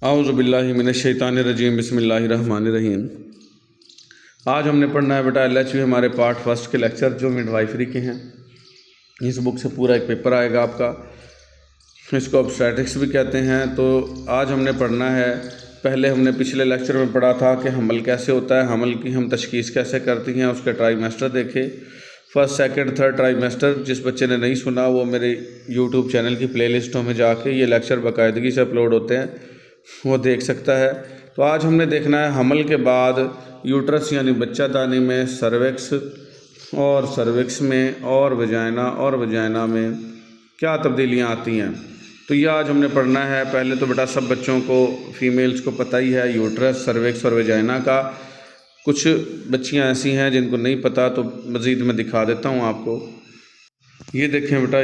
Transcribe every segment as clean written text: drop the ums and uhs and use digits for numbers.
आऊज़ुबिल्लाहि मिनश्शैतानिर्रजीम बिस्मिल्लाहिर्रहमानिर्रहीम। आज हमने पढ़ना है बेटा LHV हमारे पार्ट फर्स्ट के लेक्चर जो मिडवाइफरी के हैं। इस बुक से पूरा एक पेपर आएगा आपका, इसको ऑब्स्टेट्रिक्स भी कहते हैं। तो आज हमने पढ़ना है, पहले हमने पिछले लेक्चर में पढ़ा था कि हमल कैसे होता है, हमल की हम तशख़ीस कैसे करती हैं, उसके ट्राइमेस्टर देखे, फर्स्ट सेकंड थर्ड ट्राइमेस्टर। जिस बच्चे ने नहीं सुना वो मेरे यूट्यूब चैनल की प्लेलिस्टों में जाके ये लेक्चर बाकायदगी से अपलोड होते हैं, वो देख सकता है। तो आज हमने देखना है हमल के बाद यूट्रस यानी बच्चादानी में, सर्विक्स में और वजाइना में क्या तब्दीलियाँ आती हैं। तो ये आज हमने पढ़ना है। पहले तो बेटा सब बच्चों को, फीमेल्स को पता ही है यूट्रस, सर्विक्स और वजाइना का। कुछ बच्चियां ऐसी हैं जिनको नहीं पता, तो मज़ीद मैं दिखा देता हूँ आपको। ये देखें बेटा,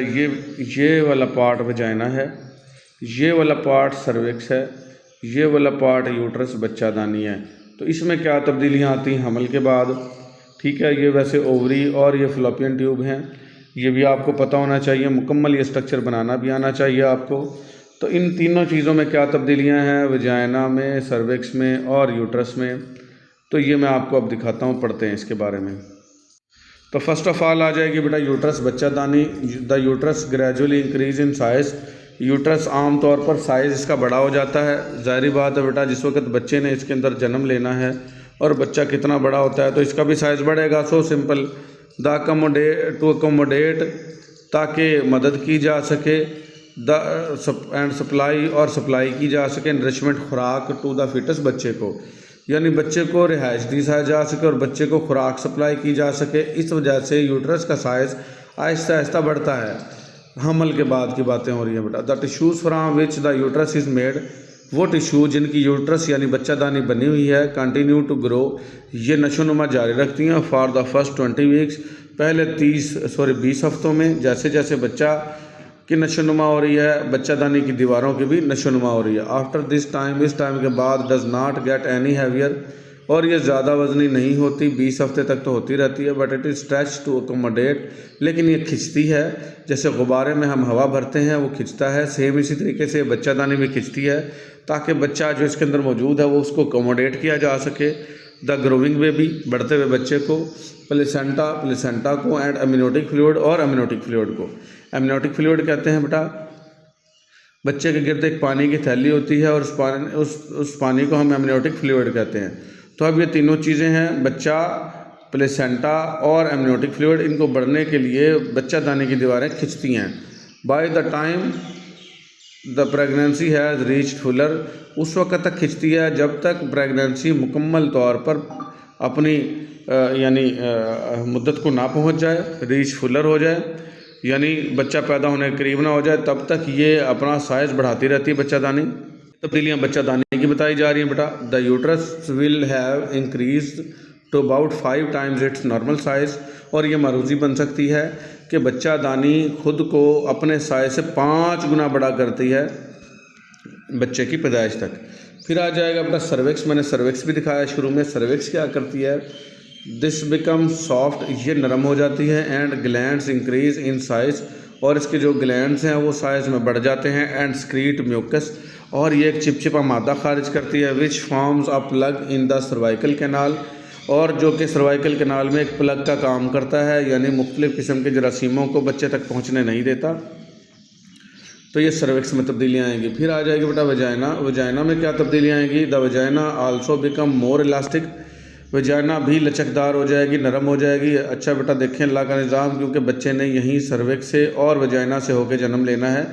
ये वाला पार्ट वजाइना है, ये वाला पार्ट सर्विक्स है, ये वाला पार्ट यूट्रस बच्चादानी है। तो इसमें क्या तब्दीलियाँ आती हैं हमल के बाद, ठीक है। ये वैसे ओवरी और ये फ्लोपियन ट्यूब हैं, ये भी आपको पता होना चाहिए। मुकम्मल ये स्ट्रक्चर बनाना भी आना चाहिए आपको। तो इन तीनों चीज़ों में क्या तब्दीलियाँ हैं, वजाइना में, सर्विक्स में और यूट्रस में, तो ये मैं आपको अब दिखाता हूँ, पढ़ते हैं इसके बारे में। तो फर्स्ट ऑफ ऑल आ जाएगी बेटा यूट्रस बच्चादानी। The uterus gradually increase in size. Uterus आम तौर पर साइज़ इसका बड़ा हो जाता है। ज़ाहिरी बात है बेटा, जिस वक्त बच्चे ने इसके अंदर जन्म लेना है और बच्चा कितना बड़ा होता है तो इसका भी साइज़ बढ़ेगा। सो सिंपल टू अकोमोडेट, ताकि मदद की जा सके, सप्लाई की जा सके नरिशमेंट, खुराक टू द फिटस, बच्चे को, यानी बच्चे को रिहाइश दी जा सके और बच्चे को खुराक सप्लाई की जा सके। इस वजह से यूट्रस का साइज़ आहिस्ता आहिस्ता बढ़ता है। हमल के बाद की बातें हो रही हैं बेटा। The tissues from which the uterus is made, वो टिश्यू जिनकी यूट्रस यानी बच्चादानी बनी हुई है, कंटिन्यू टू ग्रो, ये नशोनुमा जारी रखती हैं फॉर द फर्स्ट 20 वीक्स, पहले 20 हफ्तों में। जैसे जैसे बच्चा की नशोनुमा हो रही है, बच्चादानी की दीवारों की भी नशोनुमा हो रही है। आफ्टर दिस टाइम, इस टाइम के बाद, does not get any heavier, और ये ज़्यादा वजनी नहीं होती, 20 हफ्ते तक तो होती रहती है। But it is stretch to accommodate, लेकिन ये खिंचती है, जैसे गुब्बारे में हम हवा भरते हैं वो खिंचता है, सेम इसी तरीके से बच्चादानी भी खिंचती है, ताकि बच्चा जो इसके अंदर मौजूद है वो उसको अकोमोडेट किया जा सके। द ग्रोविंग बेबी, बढ़ते हुए बच्चे को, प्लेसेंटा को, एंड अम्नियोटिक फ्लूइड, और अम्नियोटिक फ्लूइड को। अम्नियोटिक फ्लूइड कहते हैं बेटा, बच्चे के गिर्द एक पानी की थैली होती है और उस पानी को हम अम्नियोटिक फ्लूइड कहते हैं। तो अब ये तीनों चीज़ें हैं, बच्चा, प्लेसेंटा और अम्नियोटिक फ्लूइड, इनको बढ़ने के लिए बच्चादानी की दीवारें खिंचती हैं। By the time the pregnancy has reached Fuller, उस वक्त तक खिंचती है जब तक प्रेगनेंसी मुकम्मल तौर पर अपनी मुद्दत को ना पहुंच जाए, रीच फुलर हो जाए, यानी बच्चा पैदा होने के करीब ना हो जाए, तब तक ये अपना साइज़ बढ़ाती रहती है बच्चादानी। तब्दीलियाँ बच्चादानी की बताई जा रही हैं बेटा। The uterus will have increase to about 5 times its normal size, और ये मारूजी बन सकती है कि बच्चादानी खुद को अपने साइज़ से 5 गुना बड़ा करती है बच्चे की पैदाइश तक। फिर आ जाएगा बेटा सर्विक्स। मैंने सर्विक्स भी दिखाया शुरू में। सर्विक्स क्या करती है, दिस बिकम सॉफ्ट, ये नरम हो जाती है, and glands increase in size, और इसके जो ग्लैंड्स हैं वो साइज़ में बढ़ जाते हैं, एंड स्क्रीट म्यूकस, और ये एक चिपचिपा मादा खारिज करती है, which forms a plug in the cervical canal, और जो कि सर्वाइकल कैनाल में एक प्लग का काम करता है, यानी मुख्तलिफ़ किस्म के जरासीमों को बच्चे तक पहुँचने नहीं देता। तो ये सर्विक्स में तब्दीलियाँ आएंगी। फिर आ जाएगी बेटा वजाइना में क्या तब्दीलियाँ आएंगी। The vagina also become more elastic, vagina भी लचकदार हो जाएगी, नरम हो जाएगी। अच्छा बेटा देखें अल्लाह का निज़ाम, क्योंकि बच्चे ने यहीं सर्विक्स से और वजाइना से होकर जन्म लेना है।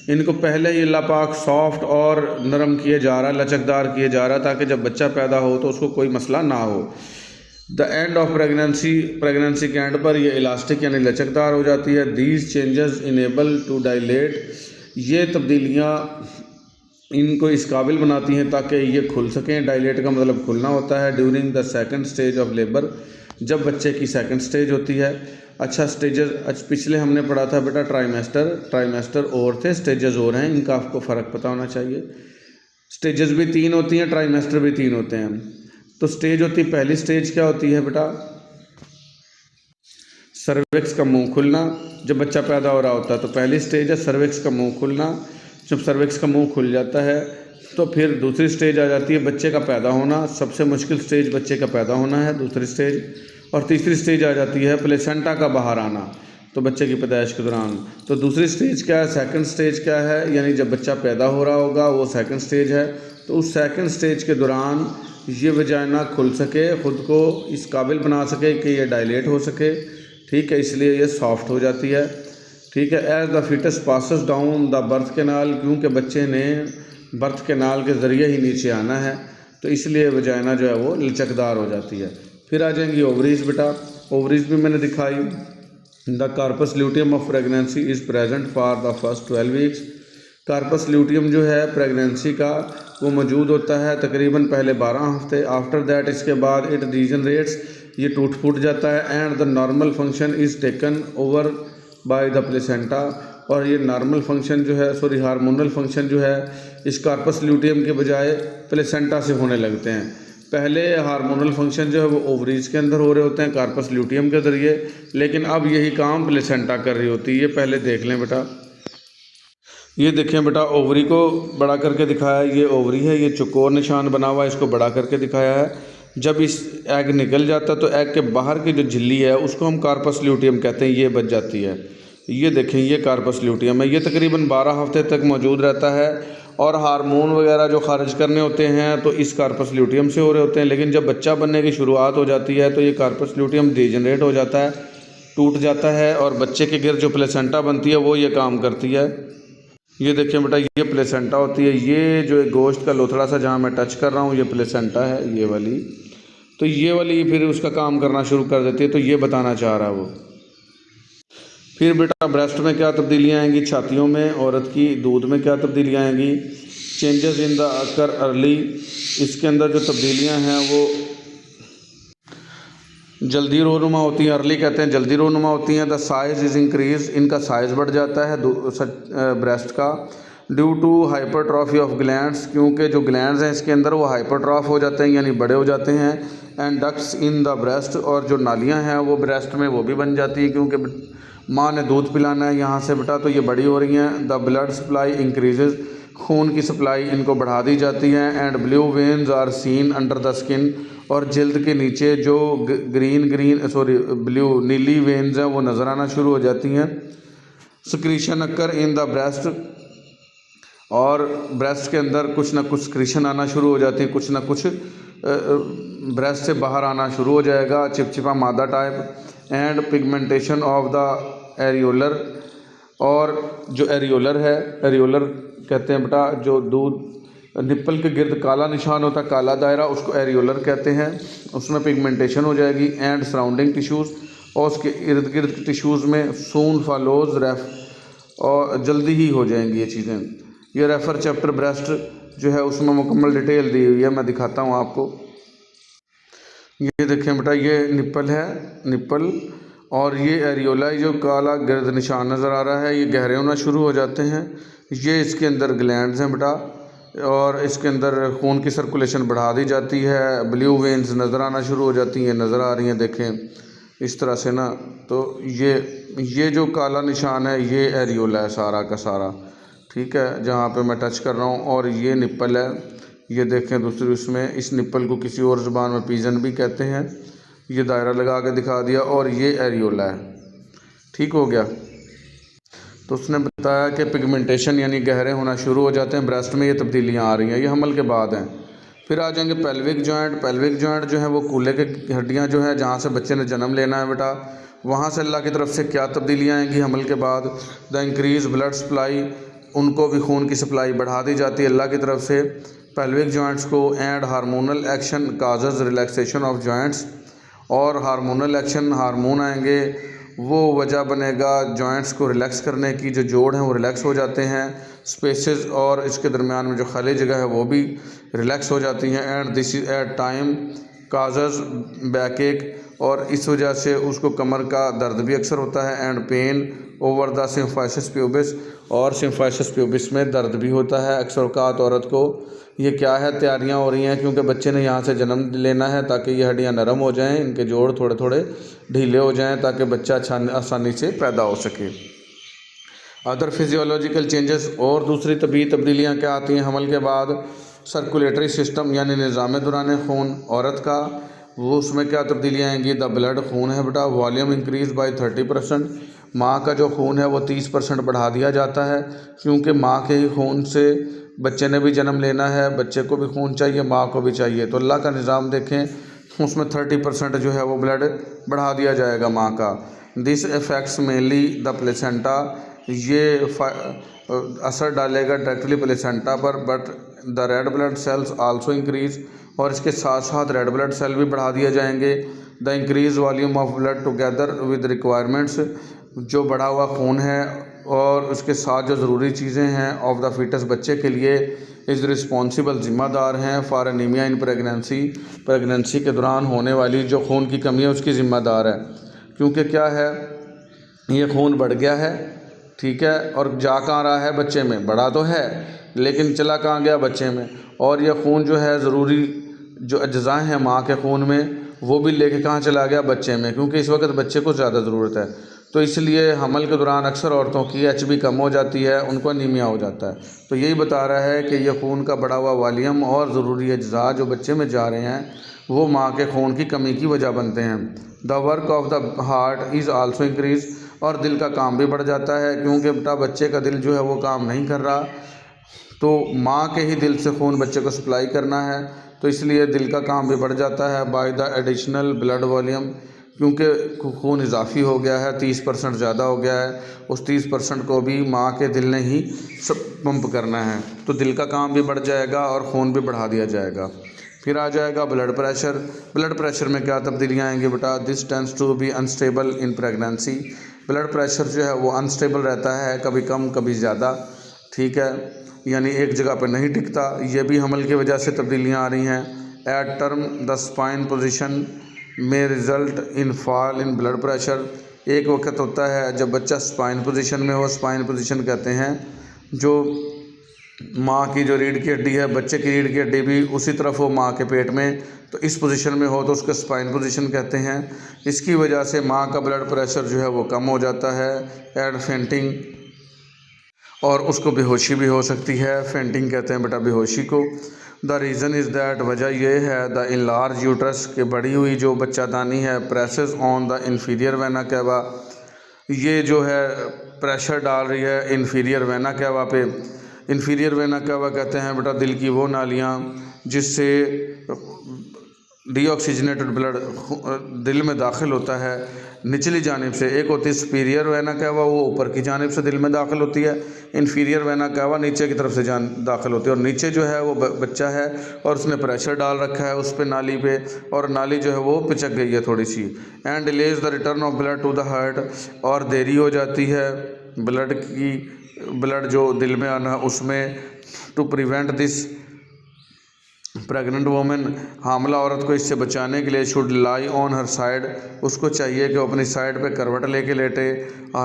इनको पहले ही अल्लाह पाक सॉफ्ट और नरम किए जा रहा है, लचकदार किए जा रहा है, ताकि जब बच्चा पैदा हो तो उसको कोई मसला ना हो। द एंड ऑफ प्रेगनेंसी के एंड पर यह इलास्टिक यानी लचकदार हो जाती है। These changes enable to dilate, ये तब्दीलियाँ इनको इस काबिल बनाती हैं ताकि ये खुल सकें। डायलेट का मतलब खुलना होता है। During the second stage of labour, जब बच्चे की सेकंड स्टेज होती है। अच्छा स्टेजेस, पिछले हमने पढ़ा था बेटा ट्राइमेस्टर और थे, स्टेजेस और हैं, इनका आपको फ़र्क पता होना चाहिए। स्टेजेस भी 3 होती हैं, ट्राइमेस्टर भी 3 होते हैं। तो स्टेज होती है, पहली स्टेज क्या होती है बेटा, सर्विक्स का मुंह खुलना। जब बच्चा पैदा हो रहा होता है तो पहली स्टेज है सर्विक्स का मुंह खुलना। जब सर्विक्स का मुंह खुल जाता है तो फिर दूसरी स्टेज आ जाती है बच्चे का पैदा होना। सबसे मुश्किल स्टेज बच्चे का पैदा होना है, दूसरी स्टेज। और तीसरी स्टेज आ जाती है प्लेसेंटा का बाहर आना, तो बच्चे की पैदाइश के दौरान। तो दूसरी स्टेज क्या है, सेकंड स्टेज क्या है, यानी जब बच्चा पैदा हो रहा होगा वो सेकंड स्टेज है। तो उस सेकंड स्टेज के दौरान ये वजाइना खुल सके, ख़ुद को इस काबिल बना सके कि ये डायलेट हो सके, ठीक है, इसलिए ये सॉफ्ट हो जाती है, ठीक है। As the foetus passes down the birth canal, क्योंकि बच्चे ने बर्थ कैनाल के ज़रिए ही नीचे आना है, तो इसलिए वजाइना जो है वो लचकदार हो जाती है। फिर आ जाएंगी ओवरीज बेटा। ओवरीज भी मैंने दिखाई। The corpus luteum of pregnancy is present for the first 12 weeks. Corpus luteum जो है प्रेगनेंसी का वो मौजूद होता है तकरीबन पहले 12 हफ्ते। आफ्टर दैट, इसके बाद इट डीजनरेट्स, ये टूट फूट जाता है। And the normal function is taken over by the placenta, और ये नॉर्मल फंक्शन जो है, सॉरी हार्मोनल फंक्शन जो है इस कार्पस ल्यूटियम के बजाय प्लेसेंटा से होने लगते हैं। पहले हार्मोनल फंक्शन जो है वो ओवरीज के अंदर हो रहे होते हैं कार्पस ल्यूटियम के ज़रिए, लेकिन अब यही काम प्लेसेंटा कर रही होती है। ये पहले देख लें बेटा। ये देखें बेटा, ओवरी को बड़ा करके दिखाया है, ये ओवरी है, ये चौकोर निशान बना हुआ है, इसको बड़ा करके दिखाया है। जब इस एग निकल जाता है तो एग के बाहर की जो झिल्ली है उसको हम कार्पस ल्यूटियम कहते हैं, ये बच जाती है। ये देखें, ये कार्पस ल्यूटियम है, ये तकरीबन 12 हफ्ते तक मौजूद रहता है। और हार्मोन वगैरह जो खारिज करने होते हैं तो इस कार्पस ल्यूटियम से हो रहे होते हैं, लेकिन जब बच्चा बनने की शुरुआत हो जाती है तो ये कार्पस ल्यूटियम डीजनरेट हो जाता है, टूट जाता है, और बच्चे के गिर्द जो प्लेसेंटा बनती है वो ये काम करती है। ये देखिए बेटा, ये प्लेसेंटा होती है, ये जो गोश्त का लोथड़ा सा जहाँ मैं टच कर रहा हूँ ये प्लेसेंटा है, ये वाली। तो ये वाली फिर उसका काम करना शुरू कर देती है, तो ये बताना चाह रहा है वो। फिर बेटा ब्रेस्ट में क्या तब्दीलियाँ आएंगी, छातियों में औरत की, दूध में क्या तब्दीलियाँ आएंगी, changes in the occur early, इसके अंदर जो तब्दीलियाँ हैं वो जल्दी रोनुमा होती हैं, अर्ली कहते हैं जल्दी रोनुमा होती हैं। द साइज़ इज़ इंक्रीज, इनका साइज़ बढ़ जाता है ब्रेस्ट का। Due to hypertrophy of glands, क्योंकि जो ग्लैंड्स हैं इसके अंदर वो हाइपरट्रॉफ हो जाते हैं, यानी बड़े हो जाते हैं। And ducts in the breast, और जो नालियाँ हैं वो ब्रेस्ट में वो भी बन जाती है, क्योंकि माँ ने दूध पिलाना है यहाँ से बेटा, तो ये बड़ी हो रही हैं। द ब्लड सप्लाई इंक्रीजेज, खून की सप्लाई इनको बढ़ा दी जाती है। And blue veins are seen under the skin, और जल्द के नीचे जो ब्लू नीली वेन्स हैं वो नज़र आना शुरू हो जाती हैं। Secretion occur in the breast, और ब्रेस्ट के अंदर कुछ ना कुछ सक्रीशन आना शुरू हो जाती है, कुछ ना कुछ ब्रेस्ट से बाहर आना शुरू हो जाएगा, चिपचिपा मादा type. And pigmentation of the areolar, और जो एरियोलर है, एरियोलर कहते हैं बेटा जो दूध निप्पल के गिर्द काला निशान होता है, काला दायरा, उसको एरियोलर कहते हैं, उसमें पिगमेंटेशन हो जाएगी। एंड सराउंडिंग टिश्यूज़, और उसके इर्द गिर्द टिश्यूज़ में सून फॉलोज रेफ, और जल्दी ही हो जाएंगी ये चीज़ें। ये रेफर चैप्टर ब्रेस्ट जो है उसमें मुकम्मल डिटेल दी हुई है, मैं दिखाता हूँ आपको। ये देखें बेटा, ये निप्पल है, निप्पल, और ये एरियोला जो काला गिर्द निशान नज़र आ रहा है ये गहरे होना शुरू हो जाते हैं। ये इसके अंदर ग्लैंड्स हैं बेटा, और इसके अंदर खून की सर्कुलेशन बढ़ा दी जाती है, ब्लू वेन्स नज़र आना शुरू हो जाती हैं, नज़र आ रही हैं, देखें इस तरह से ना। तो ये जो काला निशान है ये एरियोला है सारा का सारा, ठीक है, जहाँ पे मैं टच कर रहा हूँ। और ये निप्पल है, ये देखें दूसरी उसमें, इस निप्पल को किसी और ज़ुबान में पीजन भी कहते हैं। ये दायरा लगा के दिखा दिया, और ये एरियोला है, ठीक हो गया। तो उसने बताया कि पिगमेंटेशन यानी गहरे होना शुरू हो जाते हैं ब्रेस्ट में, ये तब्दीलियाँ आ रही हैं, ये हमल के बाद हैं। फिर आ जाएंगे पेल्विक जॉइंट। पेल्विक जॉइंट जो है वो कूल्हे के हड्डियाँ जो है जहाँ से बच्चे ने जन्म लेना है बेटा, वहाँ से अल्लाह की तरफ से क्या तब्दीलियाँ आएंगी हमल के बाद। द इंक्रीज ब्लड सप्लाई, उनको भी खून की सप्लाई बढ़ा दी जाती है अल्लाह की तरफ से पेल्विक जॉइंट्स को। And hormonal action causes relaxation of joints, और हार्मोनल एक्शन, हार्मोन आएंगे, वो वजह बनेगा जॉइंट्स को रिलैक्स करने की, जो जोड़ हैं वो रिलैक्स हो जाते हैं। स्पेसेस और इसके दरमियान में जो खाली जगह है वो भी रिलैक्स हो जाती हैं। And this is at time causes backache, और इस वजह से उसको कमर का दर्द भी अक्सर होता है। And pain over the symphysis pubis, और सिम्फाइसिस प्यूबिस में दर्द भी होता है अक्सर औकात औरत को। ये क्या है, तैयारियां हो रही हैं क्योंकि बच्चे ने यहाँ से जन्म लेना है ताकि ये हड्डियाँ नरम हो जाएं, इनके जोड़ थोड़े थोड़े ढीले हो जाएं ताकि बच्चा आसानी से पैदा हो सके। अदर फिजियोलॉजिकल चेंजेस और दूसरी तबी तब्दीलियाँ क्या आती हैं हमल के बाद? सर्कुलेटरी सिस्टम यानी निज़ाम दौरान खून औरत का, वो उसमें क्या तब्दीलियाँ आएंगी? द ब्लड खून है बेटा, वॉल्यूम इंक्रीज बाय 30%। माँ का जो खून है वो 30% बढ़ा दिया जाता है, क्योंकि माँ के ही खून से बच्चे ने भी जन्म लेना है, बच्चे को भी खून चाहिए, माँ को भी चाहिए। तो अल्लाह का निज़ाम देखें, उसमें 30% जो है वो ब्लड बढ़ा दिया जाएगा माँ का। This effects mainly the placenta, ये असर डालेगा डायरेक्टली प्लेसेंटा पर, but the red blood cells also increase, और इसके साथ साथ रेड ब्लड सेल भी बढ़ा दिए जाएंगे। The increase volume of blood together with requirements, जो बढ़ा हुआ खून है और उसके साथ जो ज़रूरी चीज़ें हैं ऑफ द फीटस, बच्चे के लिए, इज़ रिस्पॉन्सिबल, ज़िम्मेदार हैं for anaemia in pregnancy, pregnancy के दौरान होने वाली जो खून की कमी है उसकी ज़िम्मेदार है। क्योंकि क्या है, ये खून बढ़ गया है, ठीक है, और जा कहाँ रहा है? बच्चे में। बड़ा तो है लेकिन चला कहाँ गया? बच्चे में। और यह खून जो है ज़रूरी जो अज्ज़ा हैं माँ के खून में, वो भी लेके कहाँ चला गया? बच्चे में, क्योंकि इस वक्त बच्चे को ज़्यादा ज़रूरत है। तो इसलिए हमल के दौरान अक्सर औरतों की HB कम हो जाती है, उनको अनीमिया हो जाता है। तो यही बता रहा है कि यह खून का बढ़ा हुआ वॉल्यूम और ज़रूरी अज्ज़ा जो बच्चे में जा रहे हैं वो माँ के खून की कमी की वजह बनते हैं। The work of the heart is also increase, और दिल का काम भी बढ़ जाता है, क्योंकि बेटा बच्चे का दिल जो है वो काम नहीं कर रहा, तो माँ के ही दिल से खून बच्चे को सप्लाई करना है, तो इसलिए दिल का काम भी बढ़ जाता है by the additional blood volume, क्योंकि खून इजाफी हो गया है, 30% ज़्यादा हो गया है, उस 30% को भी माँ के दिल ने ही सब पंप करना है, तो दिल का काम भी बढ़ जाएगा और खून भी बढ़ा दिया जाएगा। फिर आ जाएगा ब्लड प्रेशर। ब्लड प्रेशर में क्या तब्दीलियाँ आएंगी बेटा? This tends to be unstable in pregnancy, blood pressure जो है वो अनस्टेबल रहता है, कभी कम कभी ज़्यादा, ठीक है, यानी एक जगह पर नहीं टिकता। ये भी हमल की वजह से तब्दीलियाँ आ रही हैं। At term the spine position में result in fall in blood pressure, एक वक्त होता है जब बच्चा स्पाइन पोजीशन में हो, स्पाइन पोजीशन कहते हैं जो माँ की जो रीढ़ की हड्डी है, बच्चे की रीढ़ की हड्डी भी उसी तरफ हो माँ के पेट में, तो इस पोजीशन में हो तो उसको स्पाइन पोजीशन कहते हैं। इसकी वजह से माँ का ब्लड प्रेशर जो है वो कम हो जाता है, एंड फेंटिंग, और उसको बेहोशी भी हो सकती है, फेंटिंग कहते हैं बेटा बेहोशी को। द रीज़न इज़ दैट, वजह यह है, द इनलार्ज यूट्रस के बढ़ी हुई जो बच्चादानी है, presses on the inferior vena cava, ये जो है प्रेशर डाल रही है इन्फीरियर वेना कैवा पे। इन्फीरियर वेना कैवा कहते हैं बेटा दिल की वो नालियाँ जिससे डीऑक्सीजनेटेड ब्लड दिल में दाखिल होता है निचली जानिब से। एक होती है सुपीरियर वेना कैवा, वो ऊपर की जानिब से दिल में दाखिल होती है, इन्फीरियर वेना कैवा नीचे की तरफ से दाखिल होती है, और नीचे जो है वो बच्चा है और उसने प्रेशर डाल रखा है उस पर नाली पे, और नाली जो है वो पिचक गई है थोड़ी सी। And delays the return of blood to the heart, और देरी हो जाती है ब्लड जो दिल में आना उसमें। To prevent this, pregnant women, हामला औरत को इससे बचाने के लिए, should lie on her side, उसको चाहिए कि वो अपनी साइड पे करवट लेके लेटे।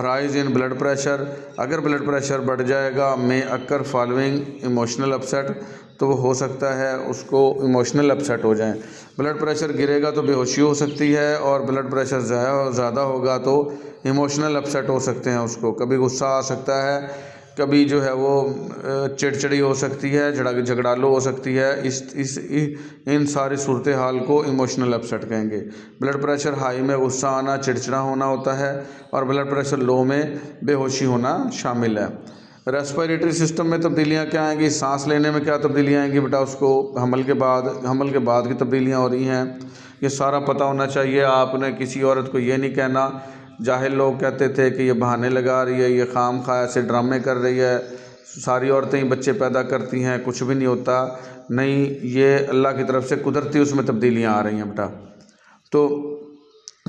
राइज इन ब्लड प्रेशर, अगर ब्लड प्रेशर बढ़ जाएगा, मे अक्कर फॉलोइंग इमोशनल अपसेट, तो वो हो सकता है उसको इमोशनल अपसेट हो जाए। ब्लड प्रेशर गिरेगा तो बेहोशी हो सकती है, और ब्लड प्रेशर ज़्यादा होगा तो इमोशनल अपसेट हो सकते हैं, उसको कभी गुस्सा आ सकता है, कभी जो है वो चिड़चिड़ी हो सकती है, झगड़ालू हो सकती है। इन सारी सूरत हाल को इमोशनल अपसेट कहेंगे। ब्लड प्रेशर हाई में गुस्सा आना, चिड़चिड़ा होना होता है, और ब्लड प्रेशर लो में बेहोशी होना शामिल है। रेस्पिरेटरी सिस्टम में तब्दीलियाँ क्या आएंगी? सांस लेने में क्या तब्दीलियाँ आएंगी बेटा? उसको हमल के बाद की तब्दीलियाँ हो रही हैं, ये सारा पता होना चाहिए। आपने किसी औरत को ये नहीं कहना, जाहिल लोग कहते थे कि ये बहाने लगा रही है, ये खाम खा ऐसे ड्रामे कर रही है, सारी औरतें ही बच्चे पैदा करती हैं, कुछ भी नहीं होता। नहीं, ये अल्लाह की तरफ से कुदरती उसमें तब्दीलियाँ आ रही हैं बेटा। तो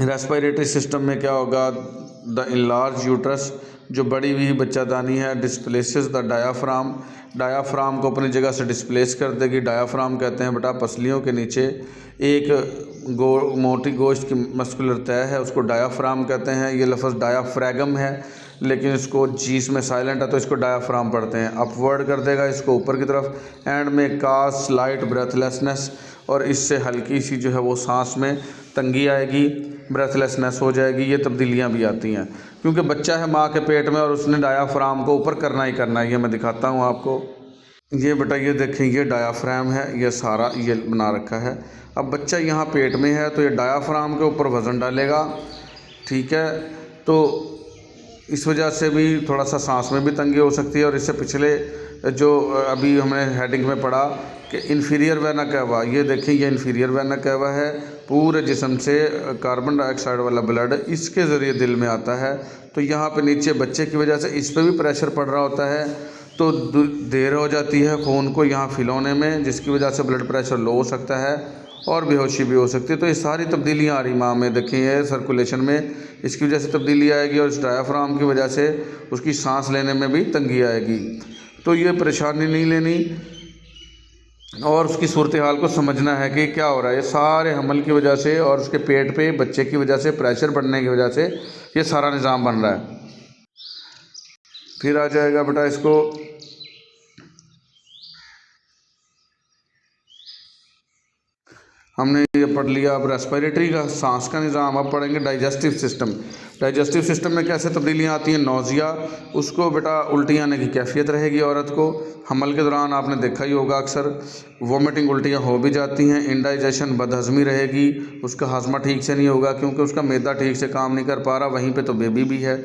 रेस्पिरेटरी सिस्टम में क्या होगा? द इनलार्ज यूट्रस, जो बड़ी हुई बच्चादानी है, डिस्प्लेसेस द डायाफ्राम, डायाफ्राम को अपनी जगह से डिस्प्लेस कर देगी। डायाफ्राम कहते हैं बेटा पसलियों के नीचे एक मोटी गोश्त की मस्कुलर तय है, उसको डायाफ्राम कहते हैं। ये लफ्ज़ डायाफ्रैगम है, लेकिन इसको जीस में साइलेंट है तो इसको डायाफ्राम पढ़ते हैं। अपवर्ड कर देगा इसको ऊपर की तरफ, एंड में कास लाइट ब्रेथलेसनेस, और इससे हल्की सी जो है वो सांस में तंगी आएगी, ब्रेथलेसनेस हो जाएगी। ये तब्दीलियाँ भी आती हैं। क्योंकि बच्चा है माँ के पेट में और उसने डायाफ्राम को ऊपर करना ही करना है। ये मैं दिखाता हूँ आपको। ये बेटा ये देखें, ये डायाफ्राम है, ये सारा ये बना रखा है। अब बच्चा यहाँ पेट में है तो ये डायाफ्राम के ऊपर वज़न डालेगा, ठीक है। तो इस वजह से भी थोड़ा सा सांस में भी तंगी हो सकती है। और इससे पिछले जो अभी हमने हेडिंग में पढ़ा कि इन्फीरियर वेना कैवा, ये देखें ये इन्फीरियर वेना कैवा है। पूरे जिस्म से कार्बन डाइऑक्साइड वाला ब्लड इसके ज़रिए दिल में आता है। तो यहाँ पे नीचे बच्चे की वजह से इस पर भी प्रेशर पड़ रहा होता है, तो देर हो जाती है खून को यहाँ फिल होने में, जिसकी वजह से ब्लड प्रेशर लो हो सकता है और बेहोशी भी हो सकती है। तो ये सारी तब्दीलियाँ आ रही माँ में, देखें ये सर्कुलेशन में इसकी वजह से तब्दीली आएगी, और इस डायाफ्राम की वजह से उसकी सांस लेने में भी तंगी आएगी। तो ये परेशानी नहीं लेनी और उसकी सूरत हाल को समझना है कि क्या हो रहा है। ये सारे हमल की वजह से और उसके पेट पे बच्चे की वजह से प्रेशर बढ़ने की वजह से ये सारा निज़ाम बन रहा है। फिर आ जाएगा बेटा इसको हमने ये पढ़ लिया। अब रेस्पिरेटरी का सांस का निज़ाम, अब पढ़ेंगे डाइजेस्टिव सिस्टम। डाइजेस्टिव सिस्टम में कैसे तब्दीलियाँ आती हैं। नौजिया, उसको बेटा उल्टी आने की कैफियत रहेगी औरत को। हमल के दौरान आपने देखा ही होगा अक्सर वोमिटिंग उल्टियाँ हो भी जाती हैं। इंडाइजेशन, बदहज़मी रहेगी, उसका हाजमा ठीक से नहीं होगा क्योंकि उसका मैदा ठीक से काम नहीं कर पा रहा। वहीं पे तो बेबी भी है,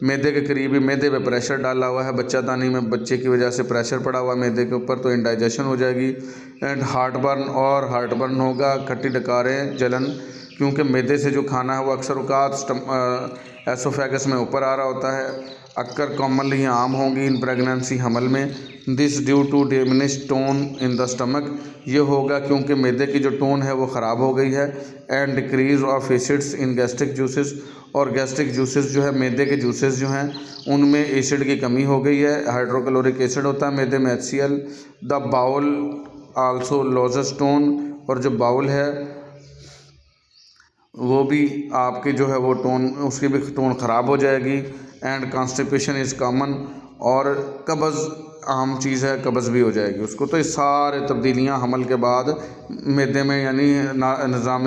मैदे के करीब ही, मैदे पे प्रेशर डाला हुआ है बच्चादानी में, बच्चे की वजह से प्रेशर पड़ा हुआ है मैदे के ऊपर, तो इंडाइजेशन हो जाएगी। एंड हार्ट बर्न होगा, खट्टी डकारें, जलन, क्योंकि मैदे से जो खाना है वो अक्सर औकात एसोफेगस में ऊपर आ रहा होता है। अक्कर कॉमनली आम होंगी इन प्रेगनेंसी हमल में। This due to diminish tone in the stomach, ये होगा क्योंकि मैदे की जो टोन है वो ख़राब हो गई है। And decrease of acids in gastric juices, और गैस्ट्रिक जूसेस जो है मैदे के जूसेस जो हैं उनमें एसिड की कमी हो गई है। हाइड्रोक्लोरिक एसिड होता है मैदे में, HCl। The bowel also loses tone, और जो बाउल है वो भी आपकी जो है वो टोन, उसकी भी टोन ख़राब हो जाएगी। एंड कॉन्स्टिपेशन इज़ कॉमन, और कब्ज़ आम चीज़ है, कब्ज़ भी हो जाएगी उसको। तो ये सारे तब्दीलियाँ हमल के बाद मैदे में यानी निज़ाम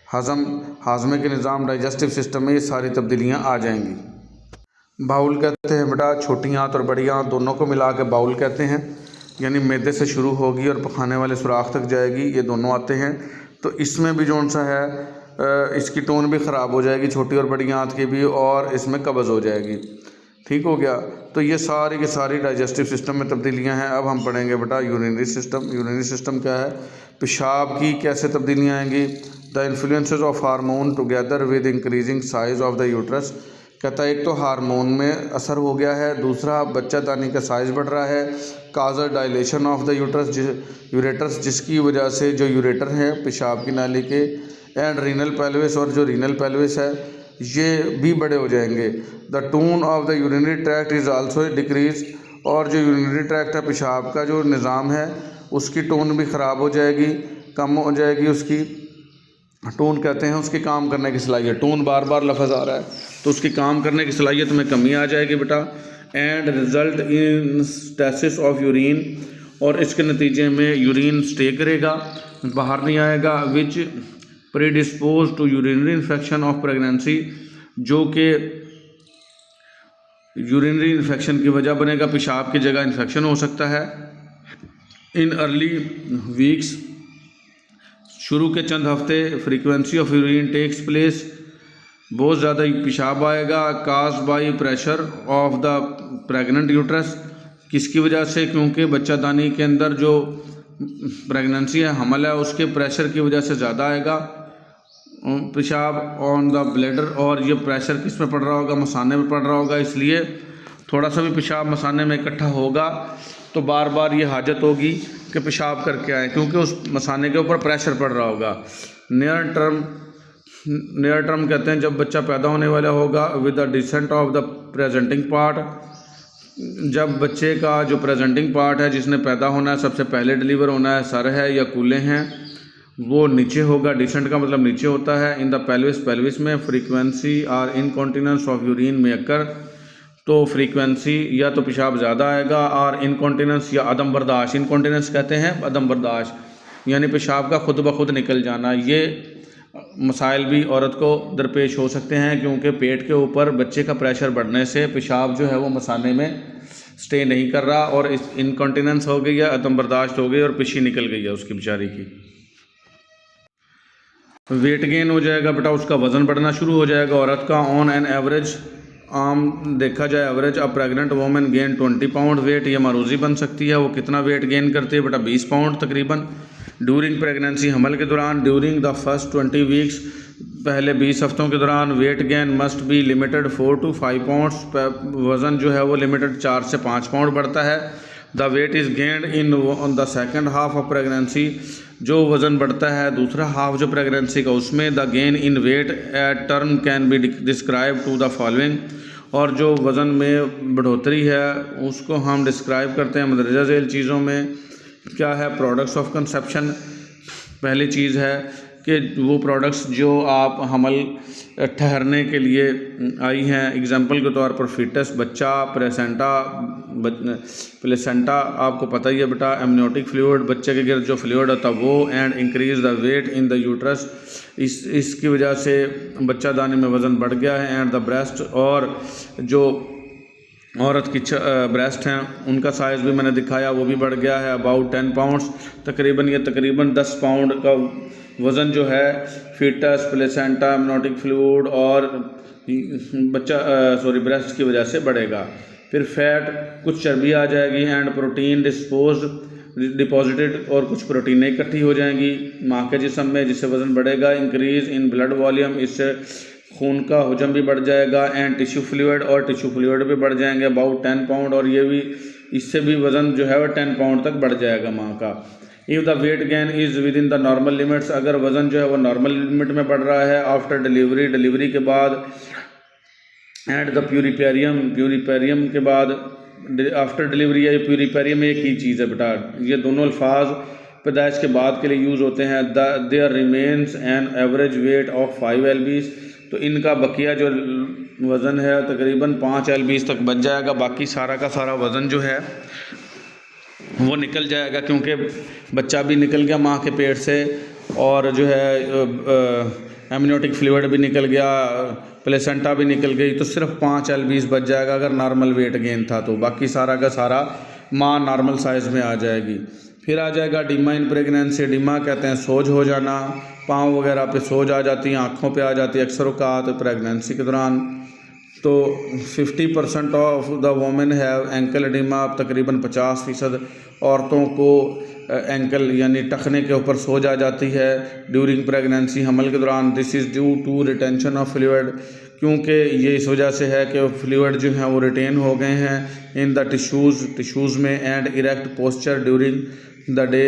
हाजमे के निज़ाम डाइजेस्टिव सिस्टम में ये सारी तब्दीलियाँ आ जाएंगी। बाउल कहते हैं बेटा छोटी आंत और बड़ी आंत दोनों को मिला के बाउल कहते हैं, यानी मैदे से शुरू होगी और पखाने वाले सुराख तक जाएगी, ये दोनों आते हैं। तो इसमें भी जौन सा है इसकी टोन भी ख़राब हो जाएगी, छोटी और बड़ी आंत की भी, और इसमें कब्ज़ हो जाएगी। ठीक हो गया। तो ये सारी की सारी डाइजेस्टिव सिस्टम में तब्दीलियां हैं। अब हम पढ़ेंगे बेटा यूरिनरी सिस्टम। यूरिनरी सिस्टम क्या है, पेशाब की कैसे तब्दीलियाँ आएंगी। The influences of hormone together with increasing size of the uterus, कहता है एक तो हार्मोन में असर हो गया है, दूसरा बच्चादानी का साइज़ बढ़ रहा है। काजर डायलेशन ऑफ द यूरेटर्स, जिसकी वजह से जो यूरेटर है पेशाब की नाली के, एंड रीनल पेल्विस, और जो रीनल पेल्विस है ये भी बड़े हो जाएंगे। The tone of the urinary tract is also decrease, और जो यूरिनरी ट्रैक्ट है पेशाब का जो निज़ाम है उसकी टोन भी ख़राब हो जाएगी, कम हो जाएगी उसकी टोन। कहते हैं उसकी काम करने की सलाहियत, टोन बार बार लफ्ज़ आ रहा है तो उसकी काम करने की सलाहियत में कमी आ जाएगी बेटा। And result in stasis of urine, और इसके नतीजे में यूरिन स्टे करेगा, बाहर नहीं आएगा। Which predispose to urinary infection of pregnancy, जो कि यूरिनरी इन्फेक्शन की वजह बनेगा, पेशाब की जगह इन्फेक्शन हो सकता है। इन अर्ली वीक्स, शुरू के चंद हफ्ते, frequency of urine takes place, बहुत ज़्यादा पेशाब आएगा। Cause by pressure of the pregnant uterus, किसकी वजह से, क्योंकि बच्चादानी के अंदर जो प्रेगनेंसी है, हमल है, उसके प्रेशर की वजह से ज़्यादा आएगा पेशाब ऑन द ब्लैडर। और ये प्रेशर किस में पड़ रहा होगा, मसाने में पड़ रहा होगा, इसलिए थोड़ा सा भी पेशाब मसाने में इकट्ठा होगा तो बार बार ये हाजत होगी कि पेशाब करके आए, क्योंकि उस मसाने के ऊपर प्रेशर पड़ रहा होगा। नियर टर्म कहते हैं जब बच्चा पैदा होने वाला होगा, with the descent of the presenting part, जब बच्चे का जो प्रेजेंटिंग पार्ट है जिसने पैदा होना है, सबसे पहले डिलीवर होना है, सर है या कूल्हे हैं, वो नीचे होगा। डिसेंट का मतलब नीचे होता है। इन द पेल्विस, पेल्विस में फ्रीक्वेंसी और इनकॉन्टिनेंस ऑफ यूरिन में अक्कर, तो फ्रीक्वेंसी या तो पेशाब ज़्यादा आएगा, और इनकॉन्टिनेंस या अदम बर्दाश्त, इनकॉन्टिनेंस कहते हैं अदम बर्दाश्त, यानी पेशाब का खुद ब खुद निकल जाना, ये मसाइल भी औरत को दरपेश हो सकते हैं, क्योंकि पेट के ऊपर बच्चे का प्रेशर बढ़ने से पेशाब जो है वो मसाने में स्टे नहीं कर रहा और इस इनकॉन्टिनेंस हो गई है, अदम बर्दाश्त हो गई और पिशी निकल गई है उसकी बेचारी की। वेट गेन हो जाएगा बेटा, उसका वज़न बढ़ना शुरू हो जाएगा औरत का। ऑन एन एवरेज, आम देखा जाए एवरेज, अब pregnant women gain 20 pound weight. ये मारूजी बन सकती है। वो कितना वेट गेन करती है बेटा? 20 पाउंड तकरीबन। ड्यूरिंग प्रेगनेंसी, हमल के दौरान, ड्यूरिंग द फर्स्ट 20 वीक्स, पहले 20 हफ्तों के दौरान, weight gain must be limited 4 to 5 pounds. वज़न जो है वो लिमिटेड 4 से 5 पाउंड बढ़ता है। The weight is gained in on the second half of pregnancy, जो वज़न बढ़ता है दूसरा हाफ जो प्रेगनेंसी का, उसमें the gain in weight at term can be describe to the following. और जो वज़न में बढ़ोतरी है उसको हम डिस्क्राइब करते हैं मदरजा झेल चीज़ों में। क्या है? Products of conception. पहली चीज़ है कि वो प्रोडक्ट्स जो आप हमल ठहरने के लिए आई हैं, एग्जांपल के तौर पर फीटस, बच्चा, प्लेसेंटा आपको पता ही है बेटा, एमनियोटिक फ्लूइड, बच्चे के गिर्द जो फ्लूइड होता है वो, and increase the weight in the uterus, इसकी वजह से बच्चा दानी में वज़न बढ़ गया है। एंड द ब्रेस्ट, और जो औरत की ब्रेस्ट हैं उनका साइज़ भी मैंने दिखाया, वो भी बढ़ गया है अबाउट 10 पाउंड्स तकरीबन। ये तकरीबन 10 पाउंड का वज़न जो है फीटस, प्लेसेंटा, एमनियोटिक फ्लूइड और ब्रेस्ट की वजह से बढ़ेगा। फिर फैट, कुछ चर्बी आ जाएगी, एंड प्रोटीन डिपॉजिटेड, और कुछ प्रोटीनें इकट्ठी हो जाएंगी माँ के जिस्म में, जिससे वज़न बढ़ेगा। इंक्रीज़ इन ब्लड वॉल्यूम, इससे खून का हजम भी बढ़ जाएगा। एंड टिश्यू फ्लूइड, और टिश्यू फ्लूइड भी बढ़ जाएंगे अबाउट 10 पाउंड, और ये भी इससे भी वज़न जो है वो 10 पाउंड तक बढ़ जाएगा माँ का। If the weight gain is with in the normal limits, अगर वज़न जो है वो नॉर्मल लिमिट में बढ़ रहा है आफ्टर डिलीवरी, डिलीवरी के बाद, एंड द प्यूरिपेरियम, प्यूरिपेरियम के बाद, आफ्टर डिलीवरी या प्यूरिपेरियम एक ही चीज़ है बेटा, ये दोनों अल्फाज पैदाइश के बाद के लिए यूज़ होते हैं। There remains an average weight of 5 lbs, तो इनका बकिया जो वज़न है तकरीबन 5 lbs तक बच जाएगा। बाकी सारा का सारा वज़न जो है वो निकल जाएगा, क्योंकि बच्चा भी निकल गया माँ के पेट से, और जो है एमनियोटिक फ्लूइड भी निकल गया, प्लेसेंटा भी निकल गई, तो सिर्फ 5 lbs बच जाएगा अगर नॉर्मल वेट गेन था तो। बाकी सारा का सारा माँ नॉर्मल साइज़ में आ जाएगी। फिर आ जाएगा डिमा इन प्रेगनेंसी। डिमा कहते हैं सोज हो जाना, पाँव वगैरह पे सोज आ जाती है, आँखों पे आ जाती है अक्सर औक़ात प्रेगनेंसी के दौरान। तो 50% of the women have ankle oedema, तकरीबन 50% औरतों को एंकल यानी टखने के ऊपर सोज आ जाती है ड्यूरिंग प्रेगनेंसी, हमल के दौरान। This is due to retention of fluid, क्योंकि ये इस वजह से है कि फ्लूइड जो हैं वो रिटेन हो गए हैं इन द टिश्यूज़ में, and erect posture during the day,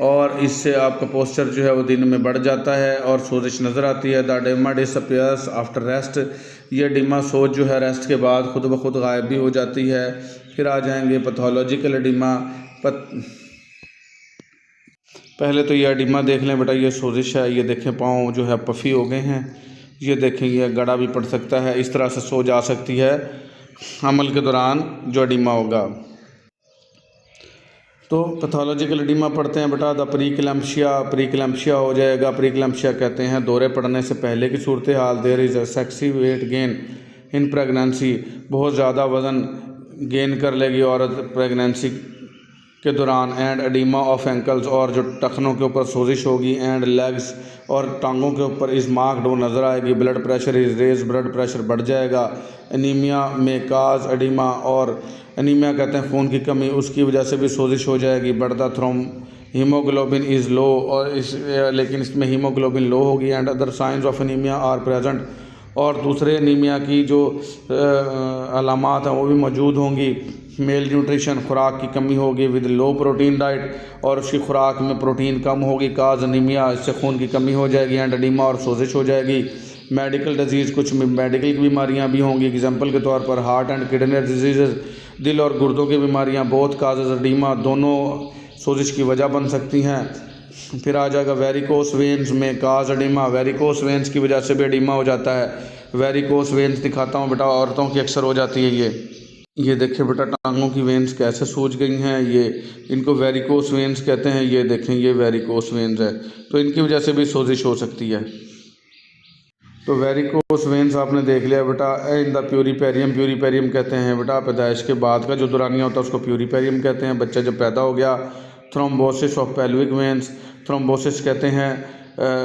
और इससे आपका पोस्चर जो है वो दिन में बढ़ जाता है और सोजिश नज़र आती है। The Dima disappears after rest, ये डिमा सोज जो है रेस्ट के बाद खुद ब खुद गायब भी हो जाती है। फिर आ जाएंगे पैथोलॉजिकल एडिमा। पहले तो ये एडिमा देख लें बेटा, ये सोजिश है, ये देखें पाँव जो है पफ़ी हो गए हैं, ये देखें ये गड़ा भी पड़ सकता है, इस तरह से सोज आ सकती है हमल के दौरान जो एडिमा होगा। तो पैथोलॉजिकल एडिमा पढ़ते हैं बेटा। द प्रीक्लैम्पशिया हो जाएगा। प्रीक्लैम्पशिया कहते हैं दौरे पड़ने से पहले की सूरत हाल। There is a excessive weight gain in pregnancy, बहुत ज़्यादा वज़न गेन कर लेगी औरत प्रेगनेंसी के दौरान। एंड एडिमा ऑफ एंकल्स, और जो टखनों के ऊपर सोजिश होगी, एंड लेग्स, और टांगों के ऊपर इस मार्क्ड वो नज़र आएगी। Blood pressure is raise, blood pressure बढ़ जाएगा। एनीमिया में काज एडिमा, और एनीमिया कहते हैं खून की कमी, उसकी वजह से भी सोजिश हो जाएगी। बढ़ता थ्रोम, हीमोग्लोबिन इज़ लो, और लेकिन इसमें हीमोग्लोबिन लो होगी। And other signs of anaemia are present, और दूसरे एनीमिया की जो अलामात हैं वो भी मौजूद होंगी। मेल न्यूट्रिशन, खुराक की कमी होगी विद लो प्रोटीन डाइट, और उसकी खुराक में प्रोटीन कम होगी। काज एनीमिया, इससे खून की कमी हो जाएगी। एंड एडिमा, और सोजिश हो जाएगी। मेडिकल डिजीज़, कुछ मेडिकल की बीमारियां भी होंगी, एग्जांपल के तौर पर हार्ट एंड किडनी डिजीज़, दिल और गुर्दों की बीमारियां, बहुत काजेज एडिमा, दोनों सोजिश की वजह बन सकती हैं। फिर आ जाएगा वेरिकोस वेंस में काज एडिमा, वेरिकोस वेंस की वजह से भी एडिमा हो जाता है। वेरिकोस वेंस दिखाता हूँ बेटा, औरतों की अक्सर हो जाती है। ये देखिए बेटा टांगों की वेंस कैसे सूज गई हैं, ये इनको वेरिकोस वेंस कहते हैं। ये देखें ये वेरिकोस वेंस है, तो इनकी वजह से भी सोजिश हो सकती है। तो वेरिकोस वेन्स आपने देख लिया बेटा। इन द प्यूरीपेरियम कहते हैं बेटा पैदाइश के बाद का जो दौरानिया होता है उसको प्यूरीपेरियम कहते हैं। बच्चा जब पैदा हो गया, thrombosis of pelvic veins, thrombosis कहते हैं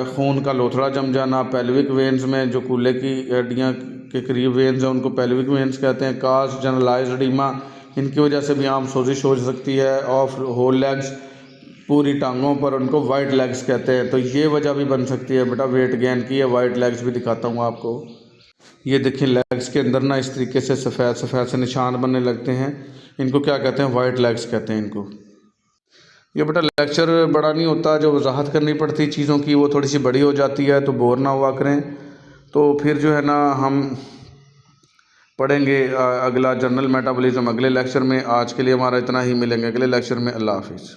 खून का लोथड़ा जम जाना पेल्विक वेन्स में, जो कूल्हे की हड्डियाँ के करीब वेन्स हैं उनको पेल्विक वेन्स कहते हैं। काज जनरलाइज्ड एडिमा, इनकी वजह से भी आम सोजिश हो सकती है। ऑफ होल लेग्स, पूरी टांगों पर, उनको वाइट लेग्स कहते हैं। तो ये वजह भी बन सकती है बेटा वेट गेन की है। वाइट लेग्स भी दिखाता हूँ आपको। ये देखिए लेग्स के अंदर ना इस तरीके से सफ़ेद सफ़ेद से निशान बनने लगते हैं, इनको क्या कहते हैं, वाइट लेग्स कहते हैं इनको। ये बेटा लेक्चर बड़ा नहीं होता, जो वजाहत करनी पड़ती चीज़ों की वो थोड़ी सी बड़ी हो जाती है, तो बोर ना हुआ करें। तो फिर जो है ना हम पढ़ेंगे अगला जनरल मेटाबॉलिज्म अगले लेक्चर में। आज के लिए हमारा इतना ही, मिलेंगे अगले लेक्चर में। अल्लाह हाफिज़।